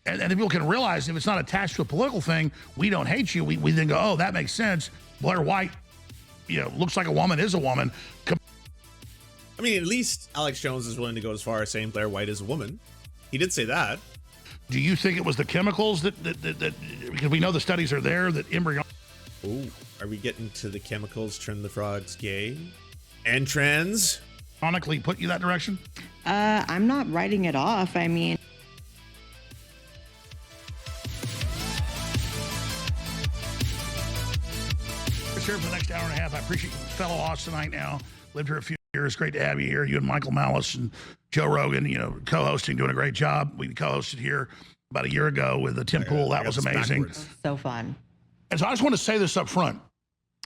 And if people can realize if it's not attached to a political thing, we don't hate you. We then go, oh, that makes sense. Blair White, looks like a woman, is a woman. I mean, at least Alex Jones is willing to go as far as saying Blair White is a woman. He did say that. Do you think it was the chemicals that because we know the studies are there, that embryo... Oh, are we getting to the chemicals turn the frogs gay and trans? Ironically put you that direction? I'm not writing it off. I mean... Here for the next hour and a half. I appreciate you, fellow Austinite now. Lived here a few years. Great to have you here. You and Michael Malice and Joe Rogan, co-hosting, doing a great job. We co-hosted here about a year ago with Tim Pool. That was amazing. So fun. And so I just want to say this up front.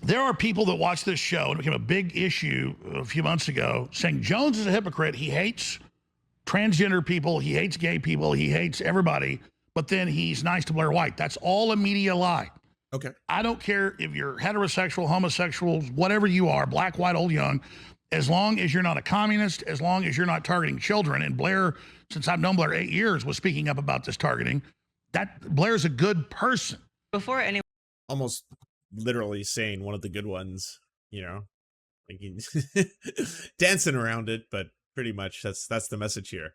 There are people that watch this show, and it became a big issue a few months ago, saying Jones is a hypocrite. He hates transgender people. He hates gay people. He hates everybody. But then he's nice to Blair White. That's all a media lie. Okay. I don't care if you're heterosexual, homosexual, whatever you are, black, white, old, young, as long as you're not a communist, as long as you're not targeting children. And Blair, since I've known Blair 8 years, was speaking up about this targeting. That Blair's a good person. Before anyone... Almost literally saying one of the good ones, like dancing around it, but pretty much that's the message here.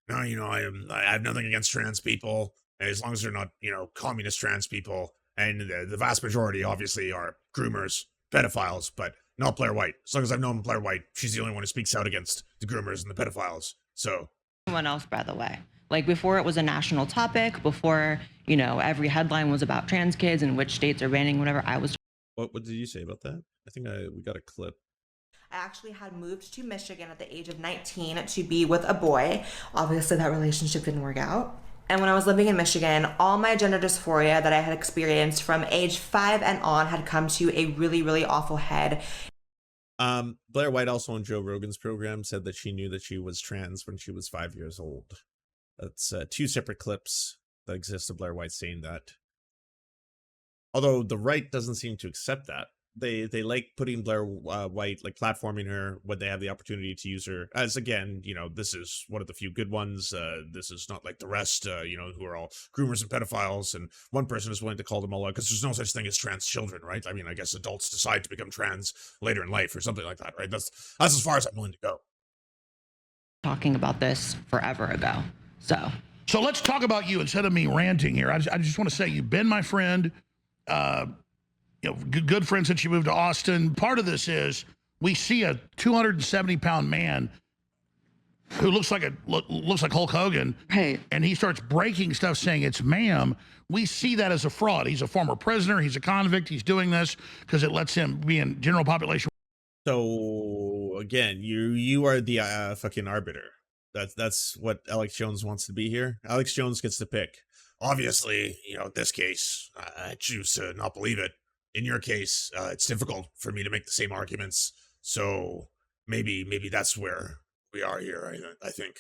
No, I have nothing against trans people, as long as they're not, communist trans people. And the vast majority, obviously, are groomers, pedophiles, but not Blair White. As long as I've known Blair White, she's the only one who speaks out against the groomers and the pedophiles. So anyone else, by the way. Like, before it was a national topic, before, every headline was about trans kids and which states are banning whatever, I was... What did you say about that? I think we got a clip. I actually had moved to Michigan at the age of 19 to be with a boy. Obviously, that relationship didn't work out. And when I was living in Michigan, all my gender dysphoria that I had experienced from age 5 and on had come to a really, really awful head. Blair White, also on Joe Rogan's program, said that she knew that she was trans when she was 5 years old. That's 2 separate clips that exist of Blair White saying that. Although the right doesn't seem to accept that. They like putting Blair White, like platforming her when they have the opportunity to use her as, again, this is one of the few good ones. This is not like the rest, who are all groomers and pedophiles. And one person is willing to call them all out because there's no such thing as trans children, right? I mean, I guess adults decide to become trans later in life or something like that, right? That's as far as I'm willing to go. Talking about this forever ago. So let's talk about you instead of me ranting here. I just want to say you've been my friend. Good friend since you moved to Austin. Part of this is we see a 270-pound man who looks like Hulk Hogan, hey, and he starts breaking stuff saying it's ma'am. We see that as a fraud. He's a former prisoner. He's a convict. He's doing this because it lets him be in general population. So again, you are the fucking arbiter. That's what Alex Jones wants to be here. Alex Jones gets to pick. Obviously, in this case, I choose to not believe it. In your case, it's difficult for me to make the same arguments. So maybe that's where we are here, I think.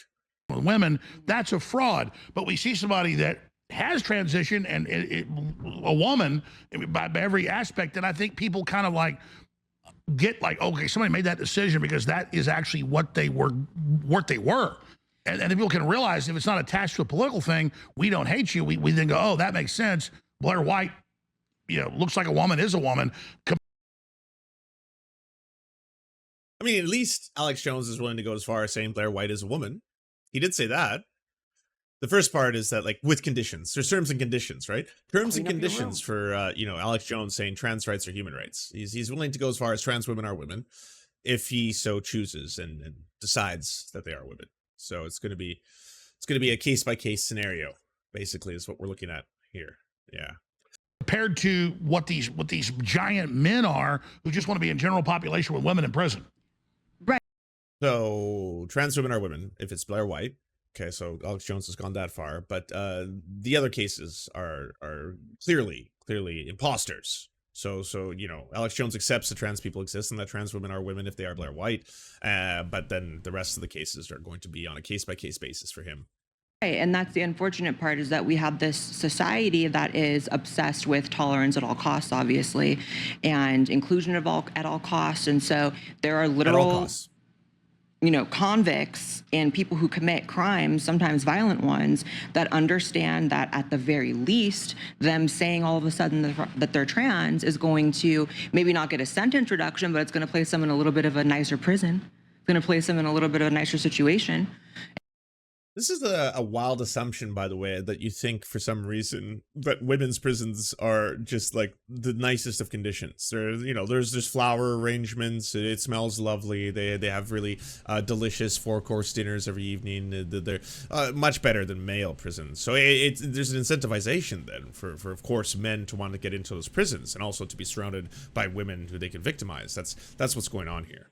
Women, that's a fraud. But we see somebody that has transitioned and a woman by every aspect. And I think people kind of get okay, somebody made that decision because that is actually what they were. And if people can realize if it's not attached to a political thing, we don't hate you. We then go, oh, that makes sense. Blair White, looks like a woman, is a woman. I mean, at least Alex Jones is willing to go as far as saying Blair White is a woman. He did say that. The first part is that, with conditions, there's terms and conditions, right? Terms and conditions for, Alex Jones saying trans rights are human rights. He's willing to go as far as trans women are women if he so chooses and decides that they are women. So it's going to be a case-by-case scenario, basically, is what we're looking at here. Yeah. Compared to what these giant men are who just want to be in general population with women in prison. Right. So trans women are women if it's Blair White. Okay, so Alex Jones has gone that far, but the other cases are clearly imposters. So Alex Jones accepts that trans people exist and that trans women are women if they are Blair White, but then the rest of the cases are going to be on a case-by-case basis for him. Right, and that's the unfortunate part, is that we have this society that is obsessed with tolerance at all costs, obviously, and inclusion at all costs. And so there are literal... At all costs. convicts and people who commit crimes, sometimes violent ones, that understand that at the very least, them saying all of a sudden that they're trans is going to maybe not get a sentence reduction, but it's going to place them in a little bit of a nicer prison. It's going to place them in a little bit of a nicer situation. This is a wild assumption, by the way, that you think for some reason that women's prisons are just like the nicest of conditions. There's flower arrangements. It smells lovely. They have really delicious 4-course dinners every evening. They're much better than male prisons. So there's an incentivization then for of course men to want to get into those prisons and also to be surrounded by women who they can victimize. That's what's going on here.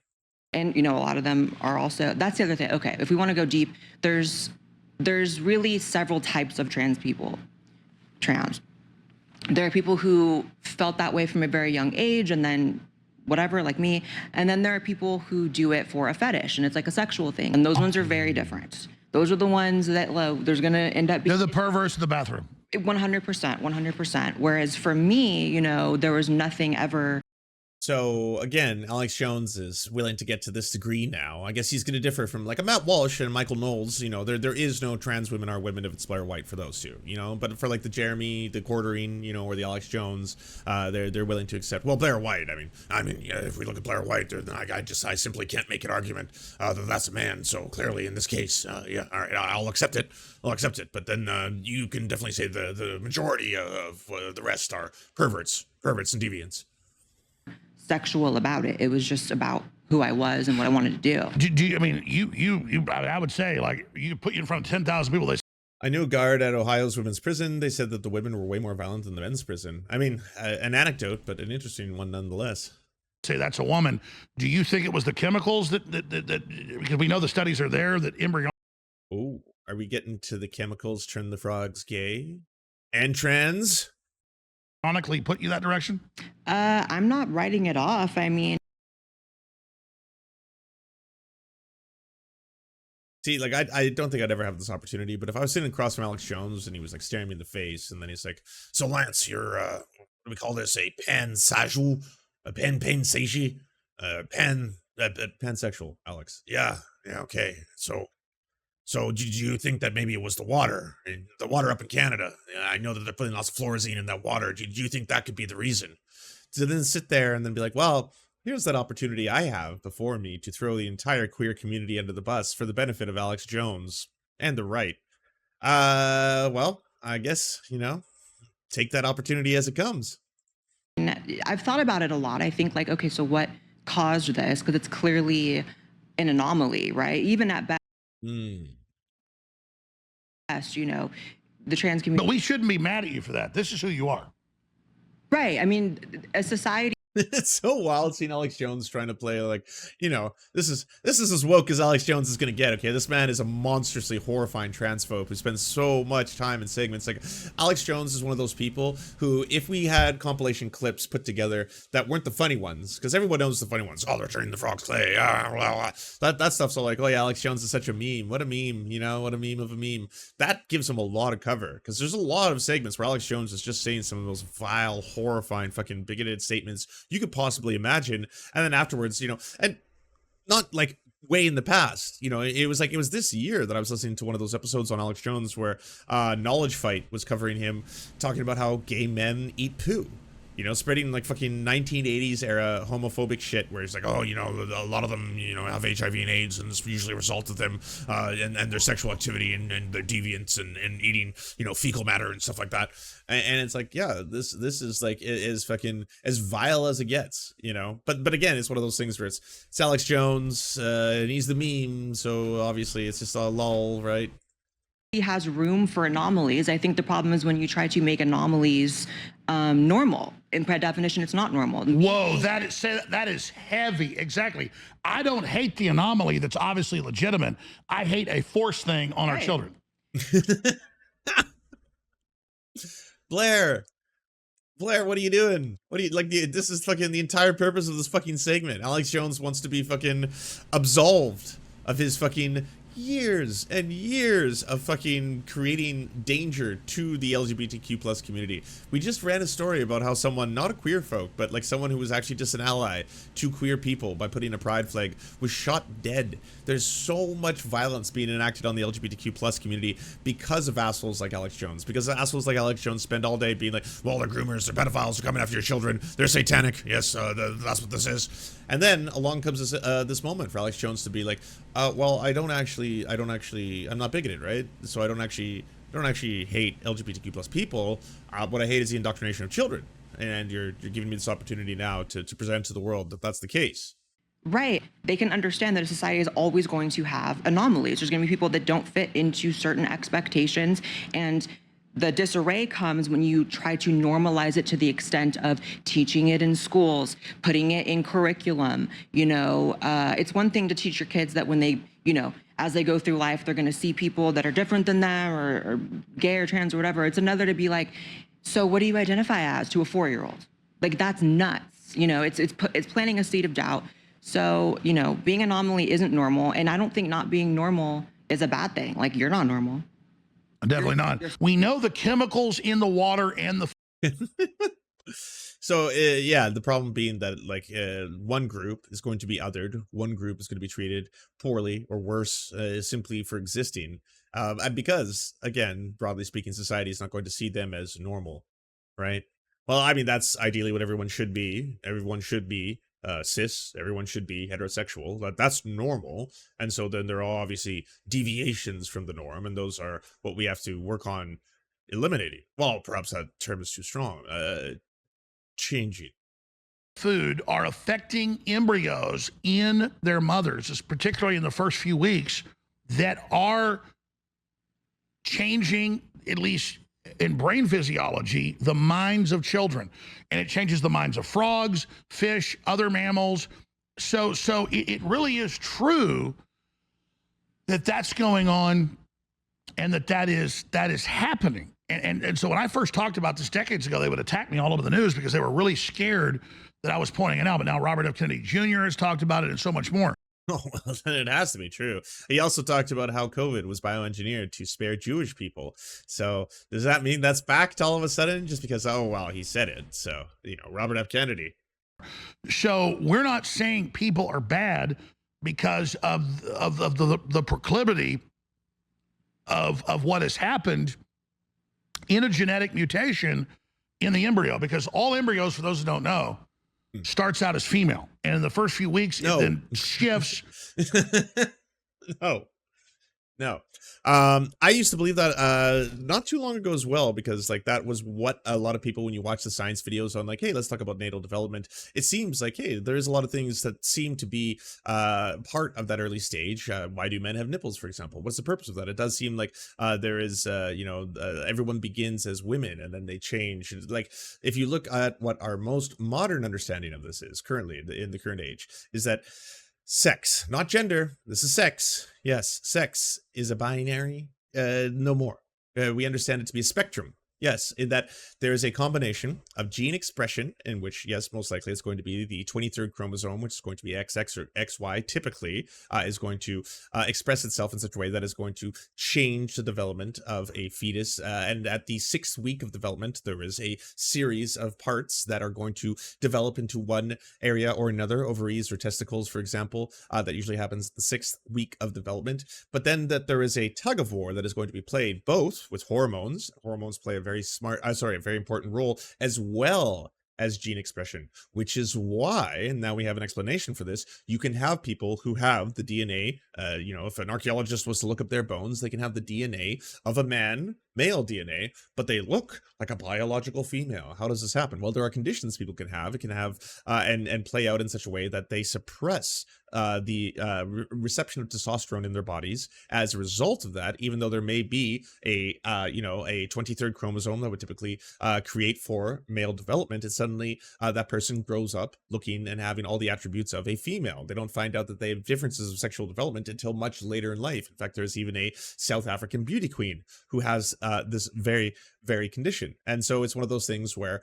And, a lot of them are also, that's the other thing. Okay, if we want to go deep, there's really several types of trans people. There are people who felt that way from a very young age and then whatever, like me. And then there are people who do it for a fetish and it's like a sexual thing. And those ones are very different. Those are the ones that there's going to end up being. They're the perverts in the bathroom. 100%. Whereas for me, there was nothing ever. So again, Alex Jones is willing to get to this degree now. I guess he's going to differ from like a Matt Walsh and Michael Knowles. There is no trans women are women if it's Blair White for those two. But for like the Jeremy, the Quartering, or the Alex Jones, they're willing to accept. Well, Blair White. I mean, yeah, if we look at Blair White, I simply can't make an argument that that's a man. So clearly, in this case, yeah, all right, I'll accept it. But then you can definitely say the majority of the rest are perverts and deviants. Sexual about it. It was just about who I was and what I wanted to do. I would say, like, you put you in front of 10,000 people. I knew a guard at Ohio's women's prison. They said that the women were way more violent than the men's prison. I mean, an anecdote, but an interesting one nonetheless. Say that's a woman. Do you think it was the chemicals that because we know the studies are there that embryo. Oh, are we getting to the chemicals turn the frogs gay and trans? Ironically put you that direction? I'm not writing it off. I mean, see, like I don't think I'd ever have this opportunity, but if I was sitting across from Alex Jones and he was like staring me in the face, and then he's like, "So Lance, you're what do we call this? A pansexual, pansexual, Alex? Yeah, okay. So did you think that maybe it was the water up in Canada? I know that they're putting lots of fluorescein in that water. Do you think that could be the reason?" To then sit there and then be like, well, here's that opportunity I have before me to throw the entire queer community under the bus for the benefit of Alex Jones and the right. Well, I guess, take that opportunity as it comes. I've thought about it a lot. I think like, okay, so what caused this? Because it's clearly an anomaly, right? Even at best. The trans community. But we shouldn't be mad at you for that. This is who you are. Right. I mean, a society. It's so wild seeing Alex Jones trying to play like, this is as woke as Alex Jones is going to get. Okay, this man is a monstrously horrifying transphobe who spends so much time in segments. Like Alex Jones is one of those people who, if we had compilation clips put together that weren't the funny ones, because everyone knows the funny ones. Oh, they're turning the frogs clay. That stuff's all like, oh yeah, Alex Jones is such a meme. What a meme. What a meme of a meme. That gives him a lot of cover because there's a lot of segments where Alex Jones is just saying some of those vile, horrifying, fucking bigoted statements you could possibly imagine, and then afterwards, and not like way in the past, it was this year that I was listening to one of those episodes on Alex Jones where Knowledge Fight was covering him talking about how gay men eat poo. Spreading like fucking 1980s era homophobic shit where he's like, oh, a lot of them, have HIV and AIDS, and this usually results of them and their sexual activity and their deviance and eating, fecal matter and stuff like that. And it's like, yeah, this is like, is fucking as vile as it gets, but again, it's one of those things where it's Alex Jones and he's the meme. So obviously it's just a lull, right? He has room for anomalies. I think the problem is when you try to make anomalies normal. And by definition, it's not normal. Whoa, that is heavy. Exactly. I don't hate the anomaly that's obviously legitimate. I hate a forced thing on our children. Blair, what are you doing? What do you like? This is fucking the entire purpose of this fucking segment. Alex Jones wants to be fucking absolved of his fucking years and years of fucking creating danger to the LGBTQ plus community. We just ran a story about how someone, not a queer folk, but like someone who was actually just an ally to queer people by putting a pride flag, was shot dead. There's so much violence being enacted on the LGBTQ plus community because of assholes like Alex Jones. Because assholes like Alex Jones spend all day being like, well, they're groomers, they're pedophiles, they're coming after your children, they're satanic. Yes, that's what this is. And then along comes this moment for Alex Jones to be like, well, I'm not bigoted, right? So I don't actually hate LGBTQ plus people. What I hate is the indoctrination of children. And you're giving me this opportunity now to present to the world that that's the case. Right. They can understand that a society is always going to have anomalies. There's going to be people that don't fit into certain expectations, and the disarray comes when you try to normalize it to the extent of teaching it in schools, putting it in curriculum. It's one thing to teach your kids that when they, as they go through life, they're going to see people that are different than them or gay or trans or whatever. It's another to be like, so what do you identify as to a 4-year-old? Like, that's nuts. It's planting a seed of doubt. So, being an anomaly isn't normal. And I don't think not being normal is a bad thing. Like, you're not normal. Definitely not. We know the chemicals in the water and the So yeah, the problem being that like one group is going to be othered, one group is going to be treated poorly or worse simply for existing, and because again, broadly speaking, society is not going to see them as normal, right? Well, I mean, that's ideally what everyone should be. Everyone should be cis, everyone should be heterosexual. That's normal. And so then there are obviously deviations from the norm, and those are what we have to work on eliminating. Well, perhaps that term is too strong. Changing. Food are affecting embryos in their mothers, particularly in the first few weeks, that are changing, at least in brain physiology, the minds of children. And it changes the minds of frogs, fish, other mammals. So it really is true that that's going on, and that is happening. And so when I first talked about this decades ago, they would attack me all over the news because they were really scared that I was pointing it out. But now Robert F. Kennedy Jr. has talked about it and so much more. Oh, well, then it has to be true. He also talked about how COVID was bioengineered to spare Jewish people. So does that mean that's backed all of a sudden just because, oh, well, he said it? So, Robert F. Kennedy. So we're not saying people are bad because of the proclivity of what has happened in a genetic mutation in the embryo, because all embryos, for those who don't know, starts out as female, and in the first few weeks it then shifts. No. I used to believe that not too long ago as well, because like that was what a lot of people, when you watch the science videos on like, hey, let's talk about natal development, it seems like, hey, there's a lot of things that seem to be part of that early stage. Why do men have nipples, for example? What's the purpose of that? It does seem like there is everyone begins as women and then they change. Like if you look at what our most modern understanding of this is currently in the current age, is that sex, not gender. This is sex. Yes, sex is a binary. No more. We understand it to be a spectrum. Yes, in that there is a combination of gene expression in which, yes, most likely it's going to be the 23rd chromosome, which is going to be XX or XY, typically is going to express itself in such a way that is going to change the development of a fetus. And at the 6th week of development, there is a series of parts that are going to develop into one area or another, ovaries or testicles, for example, that usually happens the 6th week of development. But then that there is a tug of war that is going to be played both with hormones. Hormones play a very important role, as well as gene expression, which is why, and now we have an explanation for this, you can have people who have the DNA, if an archaeologist was to look up their bones, they can have the DNA of a man, male DNA, but they look like a biological female. How does this happen? Well, there are conditions people can have. It can have and play out in such a way that they suppress the reception of testosterone in their bodies. As a result of that, even though there may be a 23rd chromosome that would typically create for male development, it's suddenly that person grows up looking and having all the attributes of a female. They don't find out that they have differences of sexual development until much later in life. In fact, there's even a South African beauty queen who has this very, very condition. And so it's one of those things where,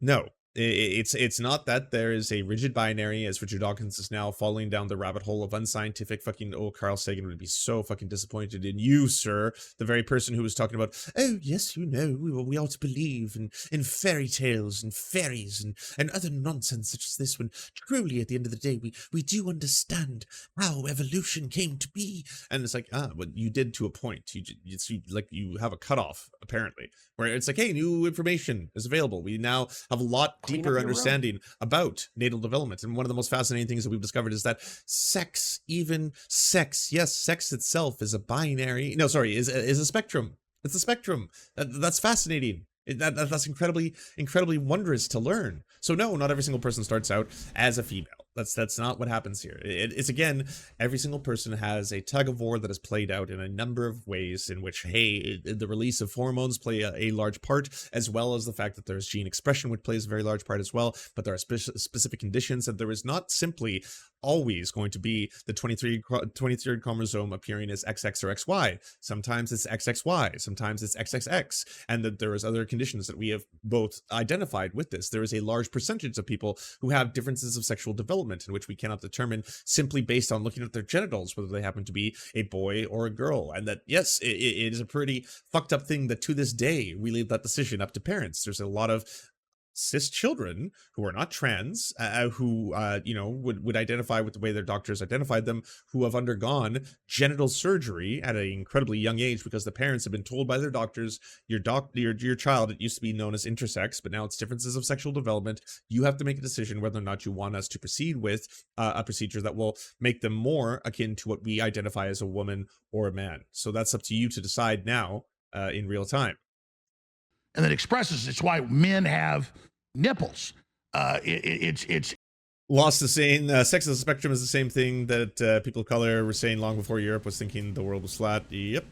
no, It's not that there is a rigid binary, as Richard Dawkins is now falling down the rabbit hole of unscientific fucking, oh, Carl Sagan would be so fucking disappointed in you, sir. The very person who was talking about, oh, yes, you know, we ought to believe in fairy tales and fairies and other nonsense such as this, when truly at the end of the day, we do understand how evolution came to be. And it's like, but you did to a point. You have a cutoff, apparently, where it's like, hey, new information is available. We now have a lot deeper understanding about natal development. And one of the most fascinating things that we've discovered is that sex, yes, sex itself is a binary, no, sorry, is a spectrum. It's a spectrum. That's fascinating. That's incredibly wondrous to learn. So no, not every single person starts out as a female. That's not what happens here. It's again, every single person has a tug of war that is played out in a number of ways in which, hey, the release of hormones play a large part, as well as the fact that there's gene expression, which plays a very large part as well. But there are specific conditions, and there is not simply always going to be the 23rd chromosome appearing as XX or XY. Sometimes it's XXY, sometimes it's XXX, and that there is other conditions that we have both identified with this. There is a large percentage of people who have differences of sexual development in which we cannot determine simply based on looking at their genitals whether they happen to be a boy or a girl. And that, yes, it is a pretty fucked up thing that to this day we leave that decision up to parents. There's a lot of cis children who are not trans, who would identify with the way their doctors identified them, who have undergone genital surgery at an incredibly young age because the parents have been told by their doctors, your child, it used to be known as intersex, but now it's differences of sexual development. You have to make a decision whether or not you want us to proceed with a procedure that will make them more akin to what we identify as a woman or a man. So that's up to you to decide now in real time. And that expresses, it's why men have nipples. It's lost the saying, sex as a spectrum is the same thing that people of color were saying long before Europe was thinking the world was flat. Yep.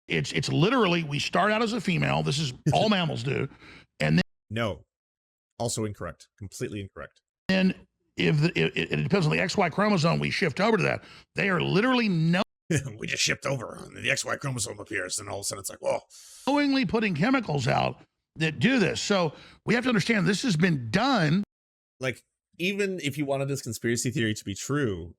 It's literally, we start out as a female. This is all mammals do. And then no, also incorrect, completely incorrect. Then if it depends on the XY chromosome, we shift over to that. They are literally we just shipped over and the XY chromosome appears, and all of a sudden it's like, whoa. Knowingly putting chemicals out that do this. So we have to understand this has been done. Like, even if you wanted this conspiracy theory to be true,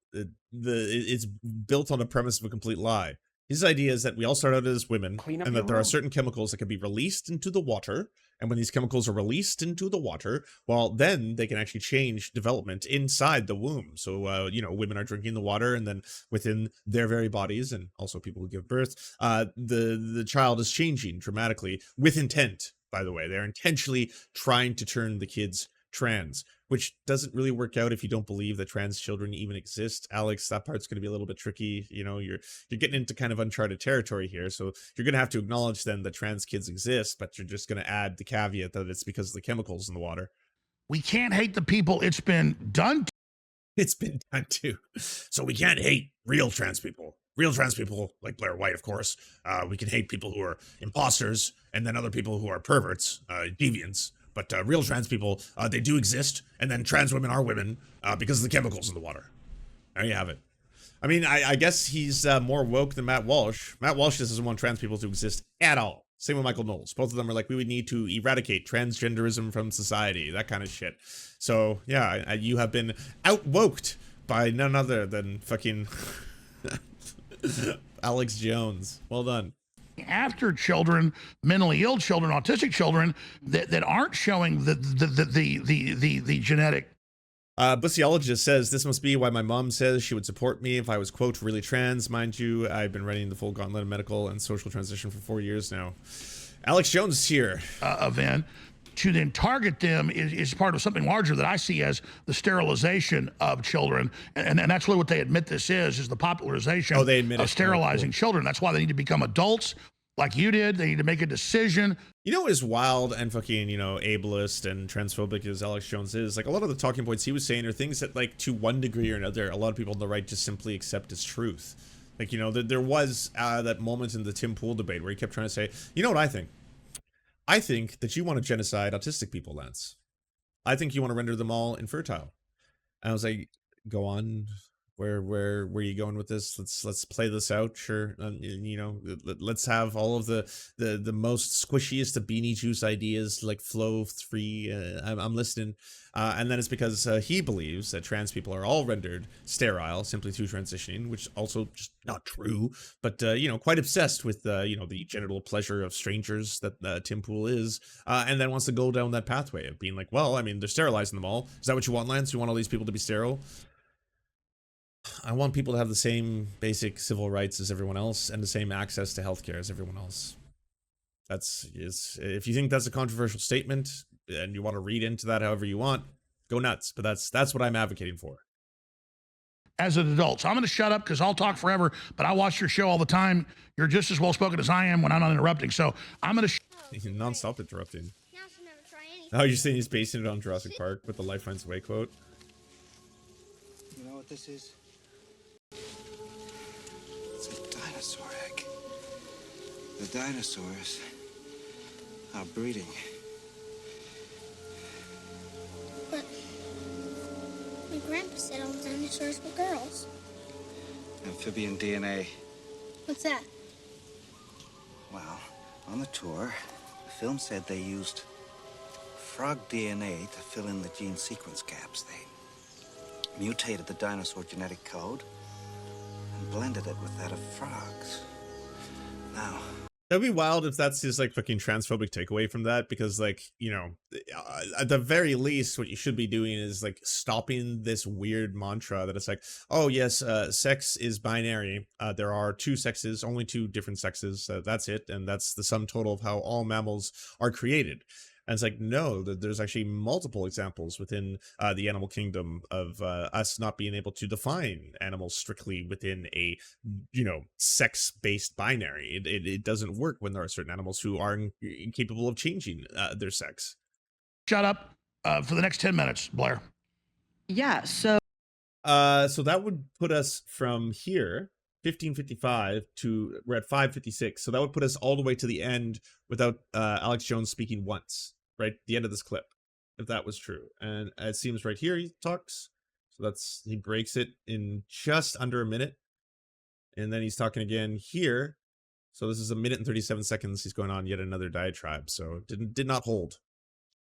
it's built on a premise of a complete lie. His idea is that we all start out as women, and that there are certain chemicals that can be released into the water. And when these chemicals are released into the water, well, then they can actually change development inside the womb. So, women are drinking the water, and then within their very bodies, and also people who give birth, the child is changing dramatically with intent, by the way. They're intentionally trying to turn the kids trans, which doesn't really work out if you don't believe that trans children even exist. Alex, that part's going to be a little bit tricky. You're getting into kind of uncharted territory here. So you're going to have to acknowledge then that trans kids exist, but you're just going to add the caveat that it's because of the chemicals in the water. We can't hate the people it's been done to. It's been done to. So we can't hate real trans people. Real trans people, like Blair White, of course. We can hate people who are imposters, and then other people who are perverts, deviants. But real trans people, they do exist, and then trans women are women because of the chemicals in the water. There you have it. I mean, I guess he's more woke than Matt Walsh. Matt Walsh doesn't want trans people to exist at all. Same with Michael Knowles. Both of them are like, we would need to eradicate transgenderism from society, that kind of shit. So, yeah, you have been out-woked by none other than fucking Alex Jones. Well done. After children, mentally ill children, autistic children that aren't showing the genetic. Bussiologist says, this must be why my mom says she would support me if I was, quote, really trans. Mind you, I've been running the full gauntlet of medical and social transition for 4 years now. Alex Jones here. Event to then target them is part of something larger that I see as the sterilization of children. And that's really what they admit this is the popularization of sterilizing children. That's why they need to become adults like you did. They need to make a decision. You know, as wild and fucking, ableist and transphobic as Alex Jones is, like, a lot of the talking points he was saying are things that, like, to one degree or another, a lot of people on the right just simply accept as truth. Like, there was that moment in the Tim Pool debate where he kept trying to say, you know what I think? I think that you want to genocide autistic people, Lance. I think you want to render them all infertile. And I was like, go on, where are you going with this? Let's play this out. Sure. You know, let's have all of the most squishiest of beanie juice ideas like flow free. I'm listening. And then it's because he believes that trans people are all rendered sterile simply through transitioning, which also just not true, but you know, quite obsessed with you know, the genital pleasure of strangers that Tim Pool is, and then wants to go down that pathway of being like, well, I mean, they're sterilizing them all. Is that what you want, Lance? You want all these people to be sterile? I want people to have the same basic civil rights as everyone else and the same access to healthcare as everyone else. If you think that's a controversial statement and you want to read into that however you want, go nuts. But that's what I'm advocating for. As an adult. So I'm going to shut up because I'll talk forever, but I watch your show all the time. You're just as well spoken as I am when I'm not interrupting. So I'm going to non-stop interrupting. Now she'll never try anything. Oh, you're saying he's basing it on Jurassic Park with the Life Finds a Way quote? You know what this is? It's a dinosaur egg. The dinosaurs are breeding. But my grandpa said all dinosaurs were girls. Amphibian DNA. What's that? Well, on the tour, the film said they used frog DNA to fill in the gene sequence gaps. They mutated the dinosaur genetic code and blended it with that of frogs. Now, That'd be wild if that's his like fucking transphobic takeaway from that, because like, you know, at the very least what you should be doing is like stopping this weird mantra that it's like, oh yes, sex is binary, there are two sexes, only two different sexes, that's it, and that's the sum total of how all mammals are created. And it's like, no, there's actually multiple examples within the animal kingdom of us not being able to define animals strictly within a, you know, sex-based binary. It doesn't work when there are certain animals who are incapable of changing their sex. shut up for the next 10 minutes, Blair. Yeah, so So that would put us from here, 1555, to we're at 556. So that would put us all the way to the end without Alex Jones speaking once, right? The end of this clip, if that was true. And it seems right here he talks. So he breaks it in just under a minute. And then he's talking again here. So this is 1 minute and 37 seconds. He's going on yet another diatribe. So did not hold.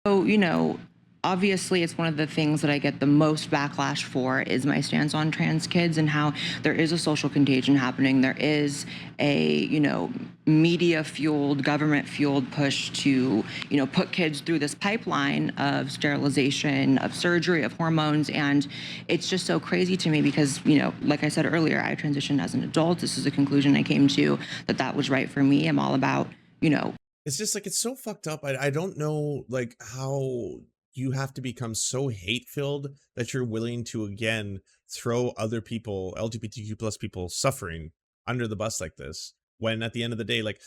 you know, obviously it's one of the things that I get the most backlash for is my stance on trans kids and how there is a social contagion happening. There is a, you know, media-fueled, government-fueled push to, you know, put kids through this pipeline of sterilization, of surgery, of hormones, and it's just so crazy to me because, you know, like I said earlier, I transitioned as an adult. This is a conclusion I came to that was right for me. I'm all about, you know, It's just like, it's so fucked up. I don't know like how you have to become so hate-filled that you're willing to again throw other people, LGBTQ plus people suffering under the bus like this, when at the end of the day, like,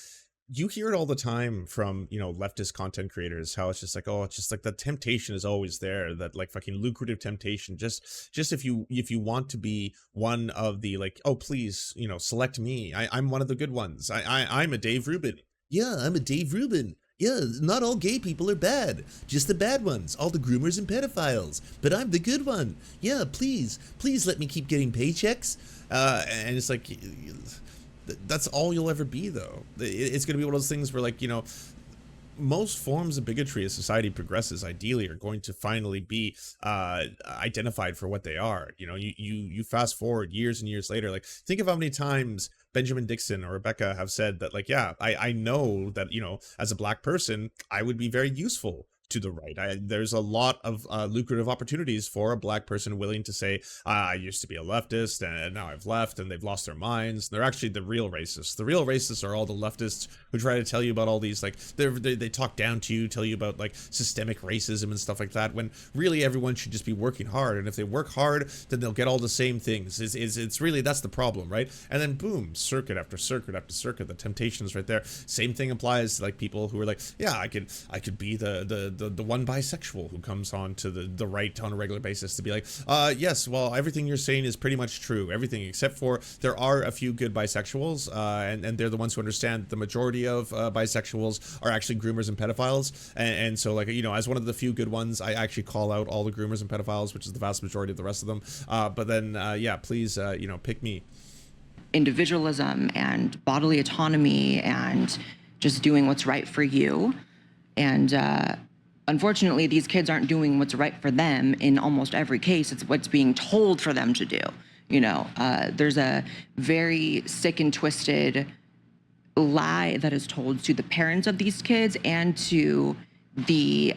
you hear it all the time from, you know, leftist content creators, how it's just like, oh, it's just like the temptation is always there, that like fucking lucrative temptation, just if you want to be one of the, like, oh please, you know, select me, I'm one of the good ones, I'm a Dave Rubin. Yeah, I'm a Dave Rubin. Yeah, not all gay people are bad. Just the bad ones, all the groomers and pedophiles. But I'm the good one. Yeah, please let me keep getting paychecks. And it's like, that's all you'll ever be, though. It's going to be one of those things where, like, you know, most forms of bigotry as society progresses ideally are going to finally be identified for what they are. You know, you fast forward years and years later, like, think of how many times Benjamin Dixon or Rebecca have said that, like, yeah, I know that, you know, as a black person, I would be very useful to the right. There's a lot of lucrative opportunities for a black person willing to say, I used to be a leftist and now I've left, and they've lost their minds. They're actually the real racists. The real racists are all the leftists who try to tell you about all these, like, they talk down to you, tell you about like systemic racism and stuff like that, when really everyone should just be working hard. And if they work hard, then they'll get all the same things. It's really, that's the problem, right? And then boom, circuit after circuit after circuit, the temptation's right there. Same thing applies to like people who are like, yeah, I could be the the one bisexual who comes on to the right on a regular basis to be like, yes, well, everything you're saying is pretty much true, everything except for there are a few good bisexuals, and they're the ones who understand the majority of bisexuals are actually groomers and pedophiles, and so, like, you know, as one of the few good ones, I actually call out all the groomers and pedophiles, which is the vast majority of the rest of them. But then yeah, please, you know, pick me. Individualism and bodily autonomy and just doing what's right for you. And unfortunately, these kids aren't doing what's right for them in almost every case. It's what's being told for them to do. You know, there's a very sick and twisted lie that is told to the parents of these kids and to the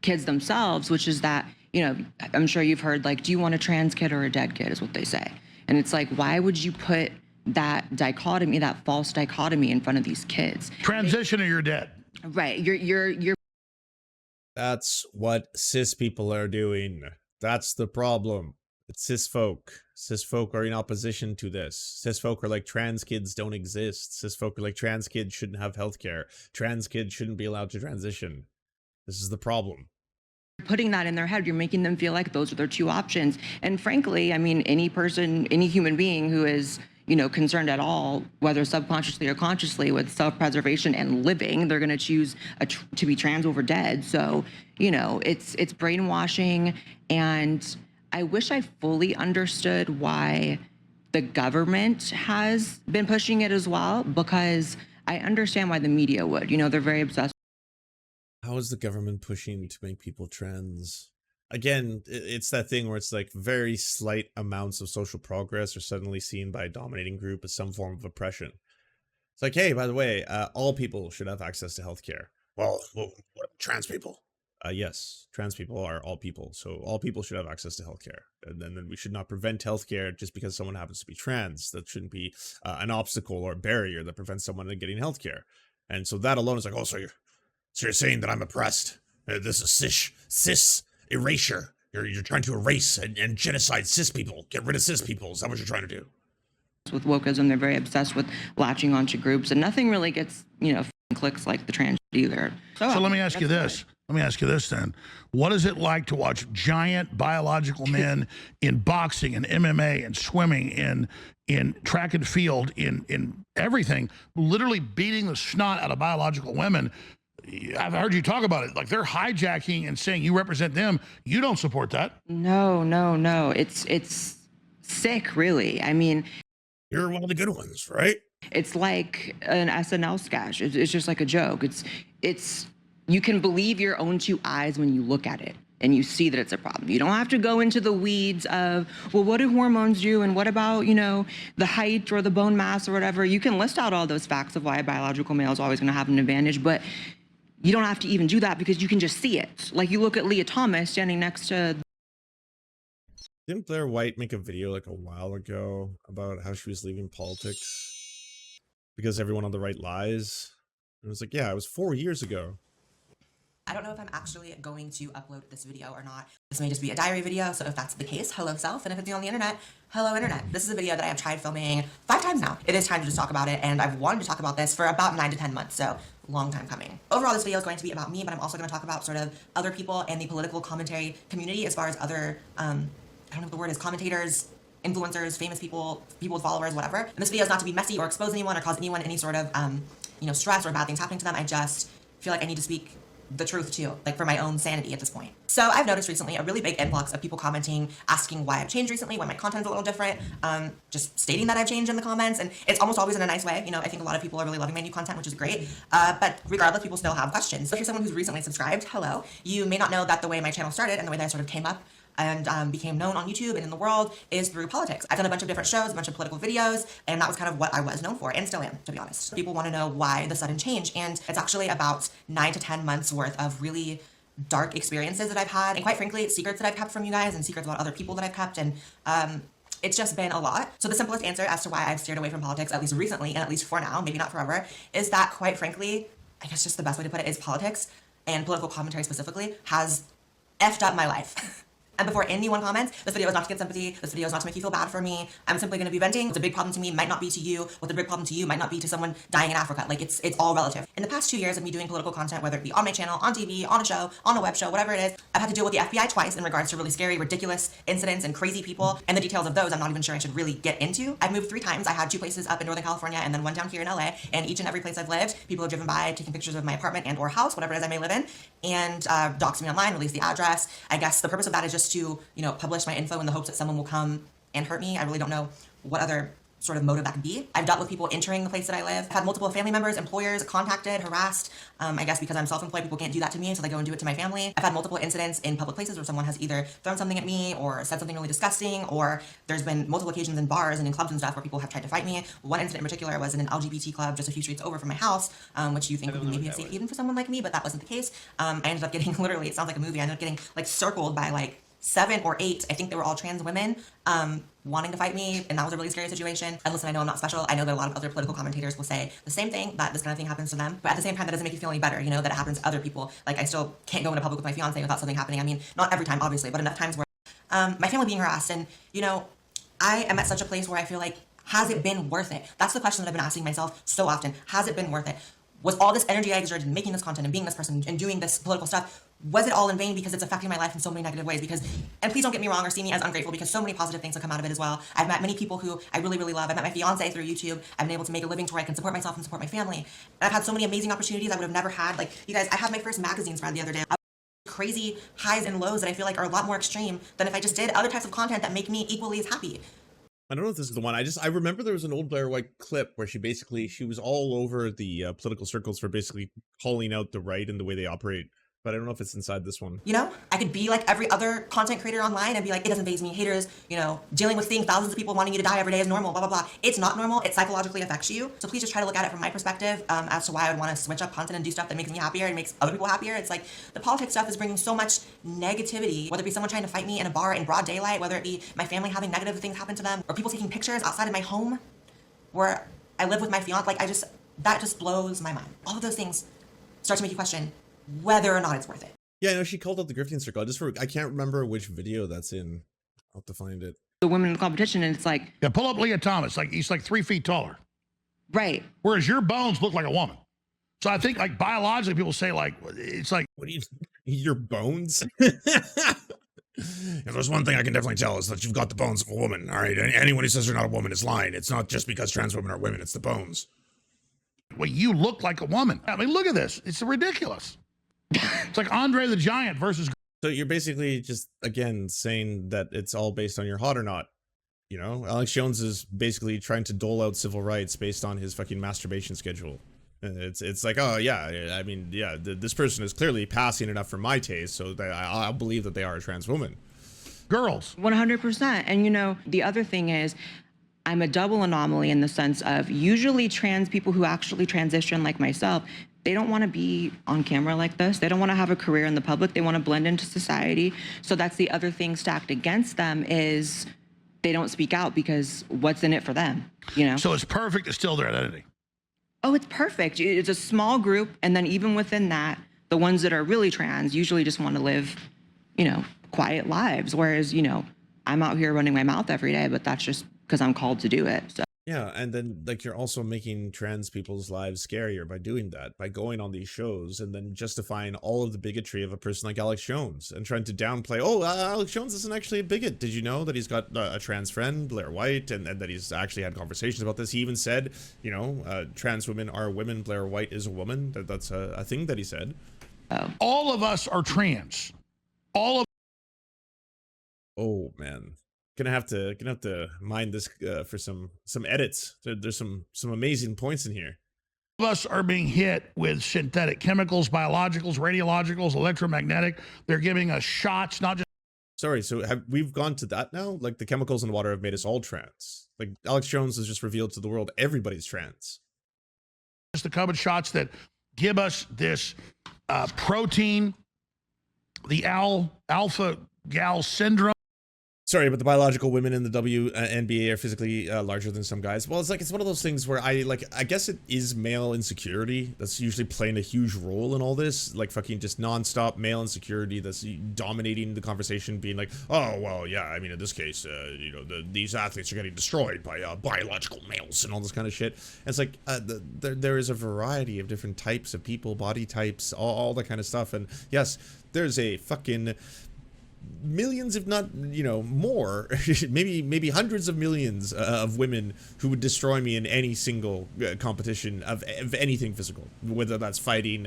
kids themselves, which is that, you know, I'm sure you've heard, like, do you want a trans kid or a dead kid, is what they say. And it's like, why would you put that dichotomy, that false dichotomy in front of these kids? Transition or you're dead. Right. You're That's what cis people are doing. That's the problem. It's cis folk. Cis folk are in opposition to this. Cis folk are like, trans kids don't exist. Cis folk are like, trans kids shouldn't have healthcare. Trans kids shouldn't be allowed to transition. This is the problem. putting that in their head. You're making them feel like those are their two options. And frankly, I mean, any person, any human being who is, you know, concerned at all, whether subconsciously or consciously, with self-preservation and living, they're going to choose to be trans over dead. So, you know, it's brainwashing. And I wish I fully understood why the government has been pushing it as well, because I understand why the media would. You know, they're very obsessed. How is the government pushing to make people trans? Again, it's that thing where it's like very slight amounts of social progress are suddenly seen by a dominating group as some form of oppression. It's like, hey, by the way, all people should have access to healthcare. Well, what about trans people? Yes, trans people are all people, so all people should have access to healthcare. And then we should not prevent healthcare just because someone happens to be trans. That shouldn't be an obstacle or a barrier that prevents someone from getting healthcare. And so that alone is like, oh, so you're saying that I'm oppressed? This is cis erasure. You're trying to erase and genocide cis people. Get rid of cis people. Is that what you're trying to do? With wokeism, they're very obsessed with latching onto groups, and nothing really gets, you know, clicks like the trans either. So let me ask you this. Let me ask you this then. What is it like to watch giant biological men in boxing and MMA and swimming, in track and field, in everything, literally beating the snot out of biological women? I've heard you talk about it. Like, they're hijacking and saying you represent them. You don't support that. No. It's sick, really. I mean, you're one of the good ones, right? It's like an SNL sketch. It's just like a joke. It's you can believe your own two eyes when you look at it and you see that it's a problem. You don't have to go into the weeds of, well, what do hormones do? And what about, you know, the height or the bone mass or whatever? You can list out all those facts of why a biological male is always going to have an advantage, but you don't have to even do that because you can just see it. Like, you look at Leah Thomas standing next to... Didn't Blair White make a video like a while ago about how she was leaving politics because everyone on the right lies? And it was like, yeah, it was 4 years ago. I don't know if I'm actually going to upload this video or not. This may just be a diary video, so if that's the case, hello self, and if it's on the internet, hello internet. This is a video that I have tried filming 5 times now. It is time to just talk about it, and I've wanted to talk about this for about 9 to 10 months, so long time coming. Overall, this video is going to be about me, but I'm also going to talk about sort of other people in the political commentary community as far as other, I don't know what the word is, commentators, influencers, famous people, people with followers, whatever. And this video is not to be messy or expose anyone or cause anyone any sort of, you know, stress or bad things happening to them. I just feel like I need to speak the truth too, like for my own sanity at this point. So I've noticed recently a really big influx of people commenting, asking why I've changed recently, why my content's a little different, just stating that I've changed in the comments, and it's almost always in a nice way. You know, I think a lot of people are really loving my new content, which is great, but regardless, people still have questions. So if you're someone who's recently subscribed, hello. You may not know that the way my channel started and the way that I sort of came up and became known on YouTube and in the world is through politics. I've done a bunch of different shows, a bunch of political videos, and that was kind of what I was known for, and still am, to be honest. People want to know why the sudden change, and it's actually about 9 to 10 months worth of really dark experiences that I've had, and quite frankly, secrets that I've kept from you guys, and secrets about other people that I've kept, and it's just been a lot. So the simplest answer as to why I've steered away from politics, at least recently, and at least for now, maybe not forever, is that, quite frankly, I guess just the best way to put it is politics, and political commentary specifically, has effed up my life. And before anyone comments, this video is not to get sympathy, this video is not to make you feel bad for me. I'm simply gonna be venting. What's a big problem to me might not be to you. What's a big problem to you might not be to someone dying in Africa. Like it's all relative. In the past 2 years of me doing political content, whether it be on my channel, on TV, on a show, on a web show, whatever it is, I've had to deal with the FBI twice in regards to really scary, ridiculous incidents and crazy people. And the details of those I'm not even sure I should really get into. I've moved 3 times. I had 2 places up in Northern California and then 1 down here in LA. And each and every place I've lived, people have driven by, taking pictures of my apartment and or house, whatever it is I may live in, and doxed me online, release the address. I guess the purpose of that is just to, publish my info in the hopes that someone will come and hurt me. I really don't know what other sort of motive that could be. I've dealt with people entering the place that I live. I've had multiple family members, employers contacted, harassed. I guess because I'm self-employed, people can't do that to me, so they go and do it to my family. I've had multiple incidents in public places where someone has either thrown something at me or said something really disgusting, or there's been multiple occasions in bars and in clubs and stuff where people have tried to fight me. One incident in particular was in an LGBT club just a few streets over from my house, which you think would be maybe a safe haven for someone like me, but that wasn't the case. I ended up getting, literally, it sounds like a movie, I ended up getting like circled by like 7 or 8, I think they were all trans women, wanting to fight me, and that was a really scary situation. And listen, I know I'm not special. I know that a lot of other political commentators will say the same thing, that this kind of thing happens to them. But at the same time, that doesn't make you feel any better, that it happens to other people. Like, I still can't go into public with my fiance without something happening. I mean, not every time, obviously, but enough times where my family being harassed. And, I am at such a place where I feel like, has it been worth it? That's the question that I've been asking myself so often. Has it been worth it? Was all this energy I exerted in making this content and being this person and doing this political stuff, was it all in vain because it's affecting my life in so many negative ways? And please don't get me wrong or see me as ungrateful, because so many positive things have come out of it as well. I've met many people who I really, really love. I met my fiance through YouTube. I've been able to make a living to where I can support myself and support my family. And I've had so many amazing opportunities I would have never had. Like, you guys, I had my first magazine spread the other day. Crazy highs and lows that I feel like are a lot more extreme than if I just did other types of content that make me equally as happy. I don't know if this is the one. I remember there was an old Blair White clip where she was all over the political circles for basically calling out the right and the way they operate. But I don't know if it's inside this one. I could be like every other content creator online and be like, it doesn't faze me. Haters, dealing with seeing thousands of people wanting you to die every day is normal, blah, blah, blah. It's not normal. It psychologically affects you. So please just try to look at it from my perspective as to why I would want to switch up content and do stuff that makes me happier and makes other people happier. It's like the politics stuff is bringing so much negativity, whether it be someone trying to fight me in a bar in broad daylight, whether it be my family having negative things happen to them, or people taking pictures outside of my home where I live with my fiance. Like, that just blows my mind. All of those things start to make you question whether or not it's worth it. Yeah, I know she called out the grifting circle. I can't remember which video that's in. I'll have to find it. The women in the competition, and it's like, Yeah, pull up Leah Thomas. Like, he's like 3 feet taller. right. Whereas your bones look like a woman. So I think, like, biologically, people say, like, it's like, What do you your bones? If there's one thing I can definitely tell is that you've got the bones of a woman. All right. Anyone who says they're not a woman is lying. It's not just because trans women are women, it's the bones. well, you look like a woman. I mean, look at this. It's ridiculous. It's like Andre the Giant versus. So you're basically just, again, saying that it's all based on you're hot or not. Alex Jones is basically trying to dole out civil rights based on his fucking masturbation schedule. It's like, oh yeah, I mean, yeah, this person is clearly passing enough for my taste, so that I'll believe that they are a trans woman. Girls. 100%. And the other thing is, I'm a double anomaly in the sense of usually trans people who actually transition like myself, they don't want to be on camera like this. They don't want to have a career in the public. They want to blend into society. So that's the other thing stacked against them is they don't speak out because what's in it for them, So it's perfect to steal their identity. Oh, it's perfect. It's a small group. And then even within that, the ones that are really trans usually just want to live, quiet lives. Whereas, I'm out here running my mouth every day, but that's just because I'm called to do it. So. Yeah, and then like you're also making trans people's lives scarier by doing that, by going on these shows and then justifying all of the bigotry of a person like Alex Jones and trying to downplay, Alex Jones isn't actually a bigot. Did you know that he's got a trans friend, Blair White, and that he's actually had conversations about this? He even said, trans women are women, Blair White is a woman. That's a thing that he said. All of us are trans. All of Oh man. Gonna have to mind this for some edits. There's some amazing points in here. us are being hit with synthetic chemicals, biologicals, radiologicals, electromagnetic. They're giving us shots, not just. Sorry, so we've gone to that now? Like the chemicals in the water have made us all trans. Like Alex Jones has just revealed to the world everybody's trans. Just the COVID shots that give us this protein, the alpha gal syndrome. sorry, but the biological women in the WNBA are physically larger than some guys. Well, it's one of those things where I guess it is male insecurity that's usually playing a huge role in all this, like fucking just nonstop male insecurity that's dominating the conversation, being like, oh well, yeah, I mean in this case, you know, these athletes are getting destroyed by biological males and all this kind of shit. And it's like there is a variety of different types of people, body types, all that kind of stuff, and yes, there's a fucking millions, if not, you know, more, maybe hundreds of millions of women who would destroy me in any single competition of anything physical, whether that's fighting,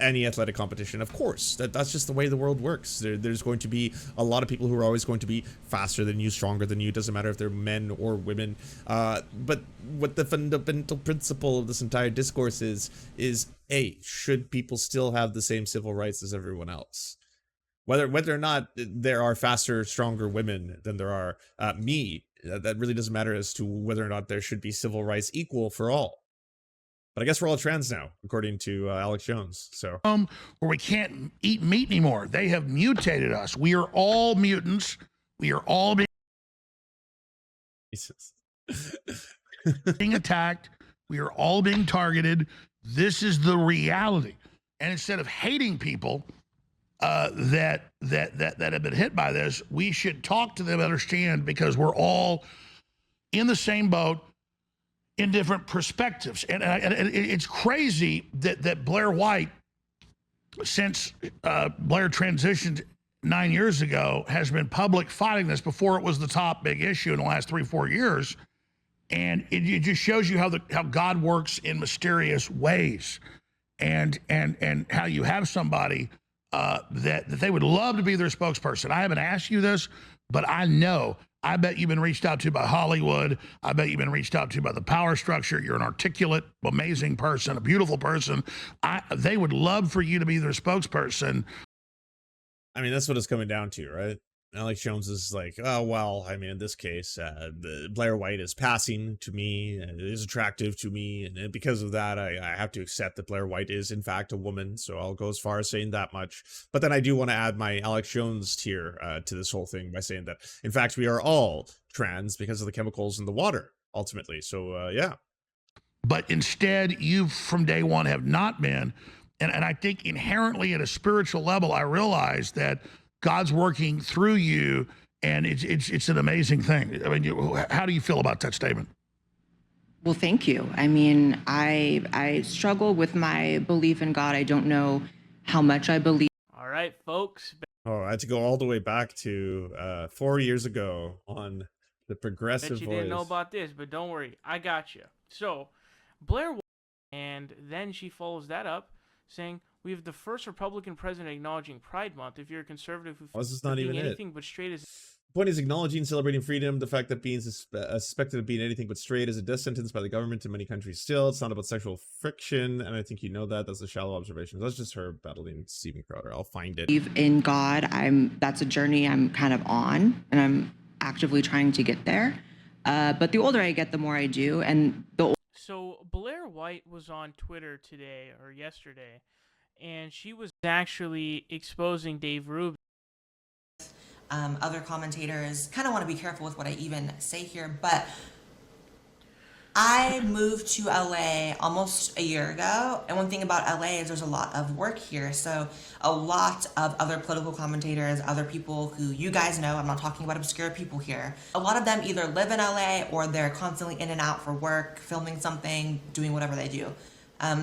any athletic competition. Of course, that's just the way the world works. There's going to be a lot of people who are always going to be faster than you, stronger than you. Doesn't matter if they're men or women. But what the fundamental principle of this entire discourse is A, should people still have the same civil rights as everyone else? Whether or not there are faster, stronger women than there are me, that really doesn't matter as to whether or not there should be civil rights equal for all. But I guess we're all trans now, according to Alex Jones. So, where we can't eat meat anymore. They have mutated us. We are all mutants. We are all being attacked. We are all being targeted. This is the reality. And instead of hating people that have been hit by this, we should talk to them, understand, because we're all in the same boat in different perspectives. And it's crazy that Blair White, since Blair transitioned 9 years ago, has been public fighting this. Before it was the top big issue in the last 3-4 years. And it just shows you how God works in mysterious ways, and how you have somebody that they would love to be their spokesperson. I haven't asked you this, but I bet you've been reached out to by Hollywood. I bet you've been reached out to by the power structure. You're an articulate, amazing person, a beautiful person. They would love for you to be their spokesperson. I mean, that's what it's coming down to, right? Alex Jones is like, oh, well, I mean, in this case, Blair White is passing to me and is attractive to me. And because of that, I have to accept that Blair White is, in fact, a woman. So I'll go as far as saying that much. But then I do want to add my Alex Jones tier to this whole thing by saying that, in fact, we are all trans because of the chemicals in the water, ultimately. So, yeah. But instead, you from day one have not been. And I think inherently at a spiritual level, I realize that God's working through you, and it's an amazing thing. I mean, how do you feel about that statement? Well, thank you. I mean, I struggle with my belief in God. I don't know how much I believe. All right, folks. Oh, I had to go all the way back to 4 years ago on the Progressive Bet you Voice. didn't know about this, but don't worry, I got you. So, Blair White, and then she follows that up saying, "We have the first Republican president acknowledging Pride Month. If you're a conservative who this is not even anything but straight is." The point is acknowledging, celebrating freedom. The fact that being suspected of being anything but straight is a death sentence by the government in many countries still. It's not about sexual friction, and I think you know that. That's a shallow observation. That's just her battling Steven Crowder. I'll find it. In God, that's a journey I'm kind of on, and I'm actively trying to get there. But the older I get, the more I do, and So Blair White was on Twitter today or yesterday, and she was actually exposing Dave Rubin. Other commentators kind of want to be careful with what I even say here, but I moved to LA almost a year ago, and one thing about LA is there's a lot of work here. So a lot of other political commentators, other people who you guys know, I'm not talking about obscure people here, a lot of them either live in LA or they're constantly in and out for work, filming something, doing whatever they do.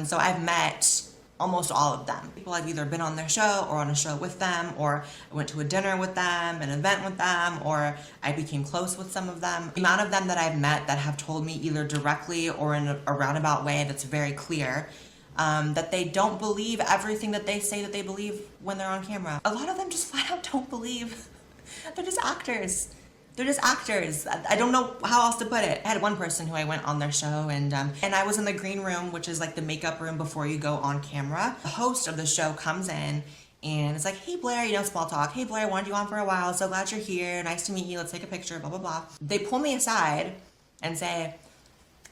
So I've met almost all of them. People I've either been on their show or on a show with them, or I went to a dinner with them, an event with them, or I became close with some of them. The amount of them that I've met that have told me either directly or in a roundabout way that's very clear that they don't believe everything that they say that they believe when they're on camera. A lot of them just flat out don't believe. They're just actors. They're just actors. I don't know how else to put it. I had one person who I went on their show, and I was in the green room, which is like the makeup room before you go on camera. The host of the show comes in, and it's like, hey Blair, you know, small talk. Hey Blair, wanted you on for a while. So glad you're here. Nice to meet you. Let's take a picture, blah, blah, blah. They pull me aside and say,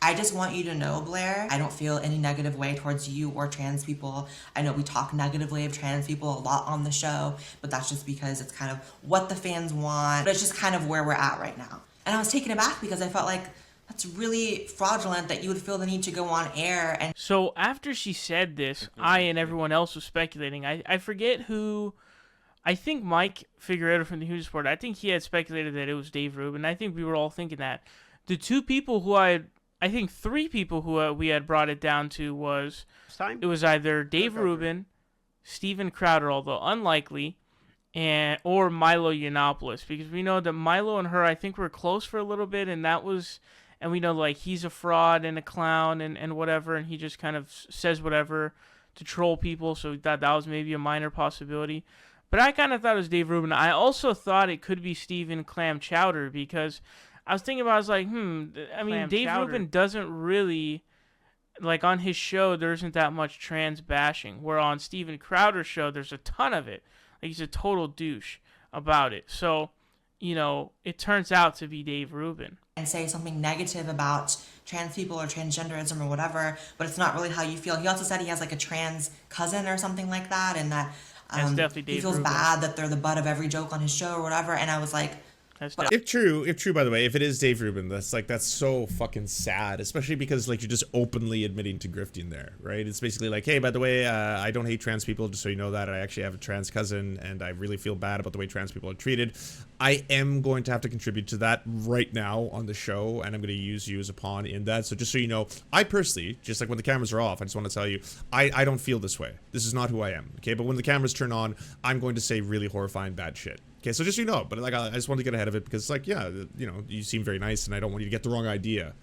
I just want you to know, Blair, I don't feel any negative way towards you or trans people. I know we talk negatively of trans people a lot on the show, but that's just because it's kind of what the fans want. But it's just kind of where we're at right now. And I was taken aback because I felt like that's really fraudulent that you would feel the need to go on air. And So after she said this, I and everyone else was speculating. I forget who. I think Mike Figueredo from the Huge Report, I think he had speculated that it was Dave Rubin. I think we were all thinking that. The two people who I think three people who we had brought it down to it was either Dave Rubin, Steven Crowder, although unlikely, or Milo Yiannopoulos, because we know that Milo and her, I think, were close for a little bit, and we know like he's a fraud and a clown and whatever, and he just kind of says whatever to troll people, so we thought that was maybe a minor possibility. But I kind of thought it was Dave Rubin. I also thought it could be Steven Clam Chowder, because I was thinking about, I was like, I mean, Dave Rubin doesn't really, like on his show, there isn't that much trans bashing, where on Steven Crowder's show, there's a ton of it. Like, he's a total douche about it. So, you know, it turns out to be Dave Rubin. And say something negative about trans people or transgenderism or whatever, but it's not really how you feel. He also said he has like a trans cousin or something like that, and that he feels bad that they're the butt of every joke on his show or whatever. And I was like, if true, by the way, if it is Dave Rubin, that's so fucking sad, especially because like you're just openly admitting to grifting there, right? It's basically like, hey, by the way, I don't hate trans people, just so you know that. I actually have a trans cousin, and I really feel bad about the way trans people are treated. I am going to have to contribute to that right now on the show, and I'm going to use you as a pawn in that. So just so you know, I personally, just like when the cameras are off, I just want to tell you, I don't feel this way. This is not who I am, okay? But when the cameras turn on, I'm going to say really horrifying bad shit. Okay, so just so you know, but like I just wanted to get ahead of it because, like, yeah, you know, you seem very nice, and I don't want you to get the wrong idea.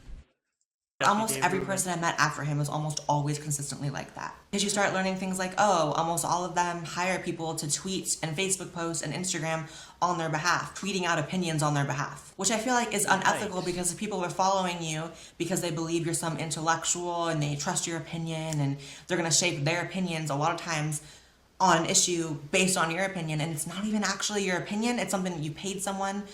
Almost every person I met after him was almost always consistently like that. Because you start learning things like, oh, almost all of them hire people to tweet and Facebook post and Instagram on their behalf, tweeting out opinions on their behalf, which I feel like is unethical because if people are following you because they believe you're some intellectual and they trust your opinion and they're going to shape their opinions a lot of times on an issue based on your opinion, and it's not even actually your opinion, it's something you paid someone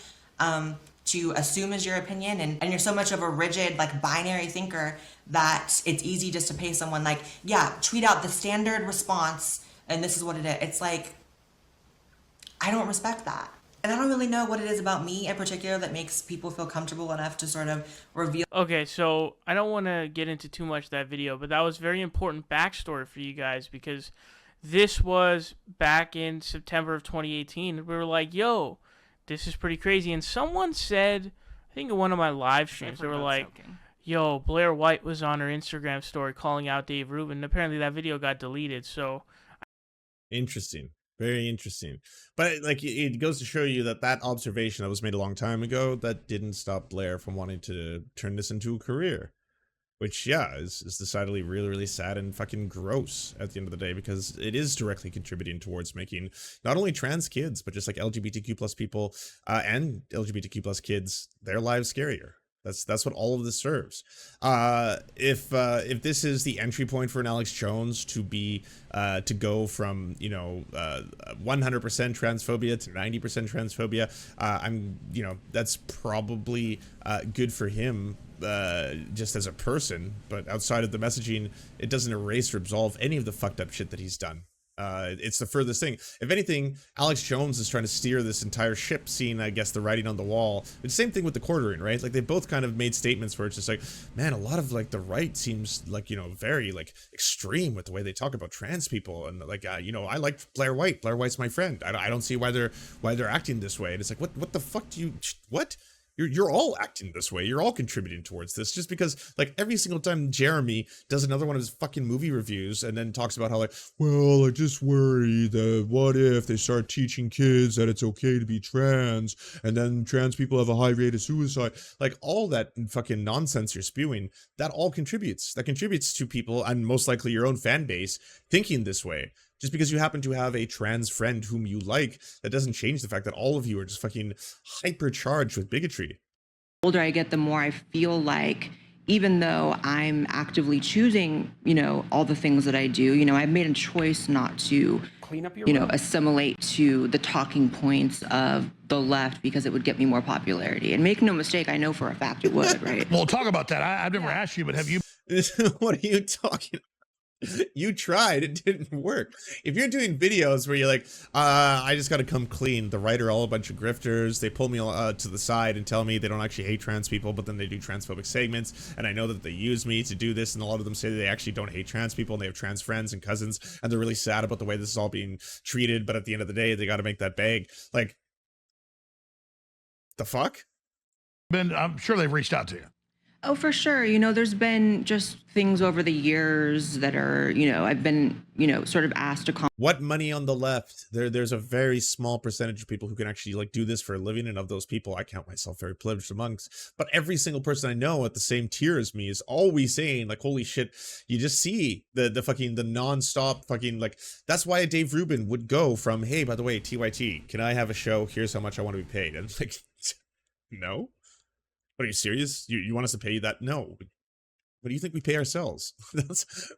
to assume is your opinion, and you're so much of a rigid, like, binary thinker that it's easy just to pay someone, like, yeah, tweet out the standard response, and this is what it is. It's like, I don't respect that. And I don't really know what it is about me in particular that makes people feel comfortable enough to sort of reveal. Okay, so I don't want to get into too much of that video, but that was very important backstory for you guys, because this was back in September of 2018. We were like, yo, this is pretty crazy. And someone said, I think in one of my live streams, they were like, yo, Blair White was on her Instagram story calling out Dave Rubin. And apparently that video got deleted. So interesting. Very interesting. But like, it goes to show you that that observation that was made a long time ago, that didn't stop Blair from wanting to turn this into a career. Which, yeah, is decidedly really, really sad and fucking gross at the end of the day, because it is directly contributing towards making not only trans kids, but just like LGBTQ plus people and LGBTQ plus kids, their lives scarier. That's what all of this serves. If this is the entry point for an Alex Jones to be to go from 100% transphobia to 90% transphobia, that's probably good for him. Just as a person, but outside of the messaging, it doesn't erase or absolve any of the fucked up shit that he's done. It's the furthest thing. If anything, Alex Jones is trying to steer this entire ship, seeing, I guess, the writing on the wall. It's the same thing with the quartering, right? Like, they both kind of made statements where it's just like, man, a lot of, like, the right seems, like, very, like, extreme with the way they talk about trans people. And, like, I like Blair White. Blair White's my friend. I don't see why they're acting this way. And it's like, what the fuck do you... What? You're all acting this way. You're all contributing towards this just because, like, every single time Jeremy does another one of his fucking movie reviews and then talks about how, like, well, I just worry that what if they start teaching kids that it's okay to be trans and then trans people have a high rate of suicide. Like, all that fucking nonsense you're spewing, that all contributes. That contributes to people, and most likely your own fan base, thinking this way. Just because you happen to have a trans friend whom you like, that doesn't change the fact that all of you are just fucking hypercharged with bigotry. The older I get, the more I feel like even though I'm actively choosing, all the things that I do, I've made a choice not to, Clean up your room. assimilate to the talking points of the left because it would get me more popularity. And make no mistake, I know for a fact it would, right? Well, talk about that. I've never asked you, but have you What are you talking about? You tried, it didn't work. If you're doing videos where you're like, I just got to come clean, the right are all a bunch of grifters, they pull me to the side and tell me they don't actually hate trans people, but then they do transphobic segments, and I know that they use me to do this, and a lot of them say that they actually don't hate trans people, and they have trans friends and cousins, and they're really sad about the way this is all being treated, but at the end of the day, they got to make that bag. Like, the fuck? I'm sure they've reached out to you. Oh, for sure. There's been just things over the years that are, I've been, sort of asked to What money on the left? There's a very small percentage of people who can actually like do this for a living, and of those people, I count myself very privileged amongst. But every single person I know at the same tier as me is always saying like, "Holy shit!" You just see the nonstop fucking like. That's why Dave Rubin would go from, "Hey, by the way, TYT, can I have a show? Here's how much I want to be paid." And it's like, no. What, are you serious? You want us to pay you that? No. What do you think we pay ourselves?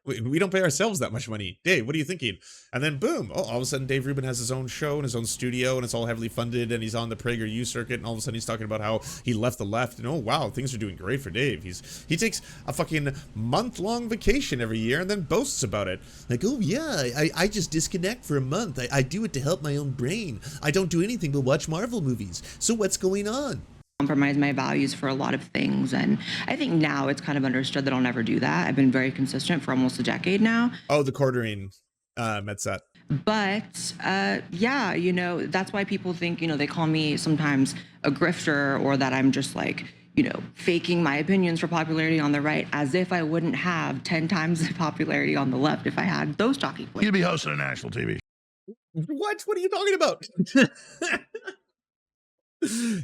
We don't pay ourselves that much money. Dave, what are you thinking? And then boom, all of a sudden Dave Rubin has his own show and his own studio, and it's all heavily funded, and he's on the PragerU circuit, and all of a sudden he's talking about how he left the left, and oh wow, things are doing great for Dave. He takes a fucking month-long vacation every year and then boasts about it. Like, oh yeah, I just disconnect for a month. I do it to help my own brain. I don't do anything but watch Marvel movies. So what's going on? compromise my values for a lot of things. And I think now it's kind of understood that I'll never do that. I've been very consistent for almost a decade now. Oh, the quartering Metzat. But yeah, that's why people think, they call me sometimes a grifter, or that I'm just like, faking my opinions for popularity on the right, as if I wouldn't have 10 times the popularity on the left if I had those talking points. You'd be hosting a national TV. What? What are you talking about?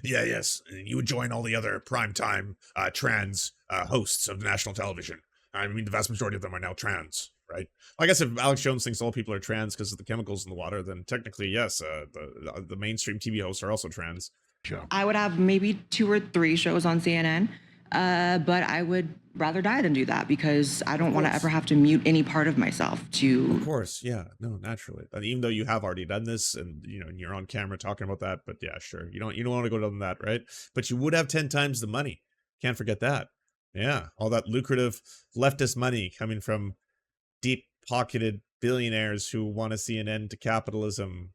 Yeah, yes. You would join all the other primetime trans hosts of national television. I mean, the vast majority of them are now trans, right? I guess if Alex Jones thinks all people are trans because of the chemicals in the water, then technically, yes, the mainstream TV hosts are also trans. Sure. I would have maybe 2 or 3 shows on CNN, but I would rather die than do that, because I don't want to ever have to mute any part of myself to... Of course, yeah. No, naturally. And even though you have already done this, and you're on camera talking about that, but yeah, sure. You don't want to go down that, right? But you would have 10 times the money. Can't forget that. Yeah, all that lucrative leftist money coming from deep-pocketed billionaires who want to see an end to capitalism.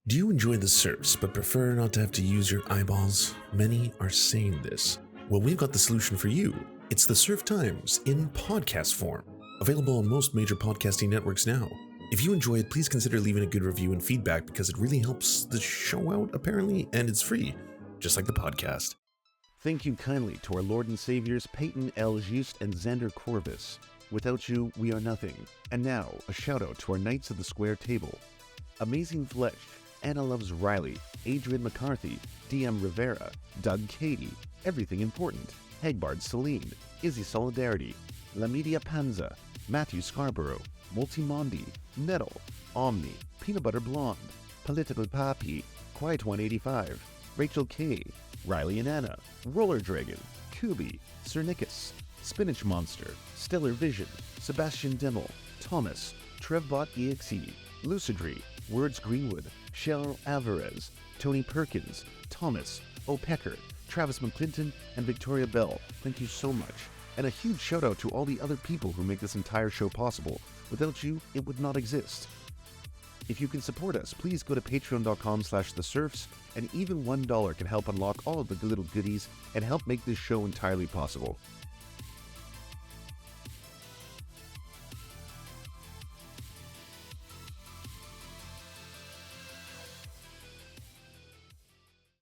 Do you enjoy the Serfs but prefer not to have to use your eyeballs? Many are saying this. Well, we've got the solution for you. It's the Serf Times in podcast form, available on most major podcasting networks now. If you enjoy it, please consider leaving a good review and feedback, because it really helps the show out, apparently, and it's free, just like the podcast. Thank you kindly to our Lord and Saviors Peyton L. Just and Xander Corvus. Without you, we are nothing. And now, a shout out to our Knights of the Square Table. Amazing Flesh, Anna Loves Riley, Adrian McCarthy, DM Rivera, Doug Cady, Everything Important, Hegbard Celine, Izzy Solidarity, La Media Panza, Matthew Scarborough, Multimondi, Nettle, Omni, Peanut Butter Blonde, Political Papi, Quiet 185, Rachel K, Riley and Anna, Roller Dragon, Kubi, Cernicus, Spinach Monster, Stellar Vision, Sebastian Dimmel, Thomas, Trevbot EXE, Lucidry, Words Greenwood, Cheryl Alvarez, Tony Perkins, Thomas, O'Pecker, Travis McClinton, and Victoria Bell. Thank you so much. And a huge shout out to all the other people who make this entire show possible. Without you, it would not exist. If you can support us, please go to patreon.com/theserfs, and even $1 can help unlock all of the little goodies and help make this show entirely possible.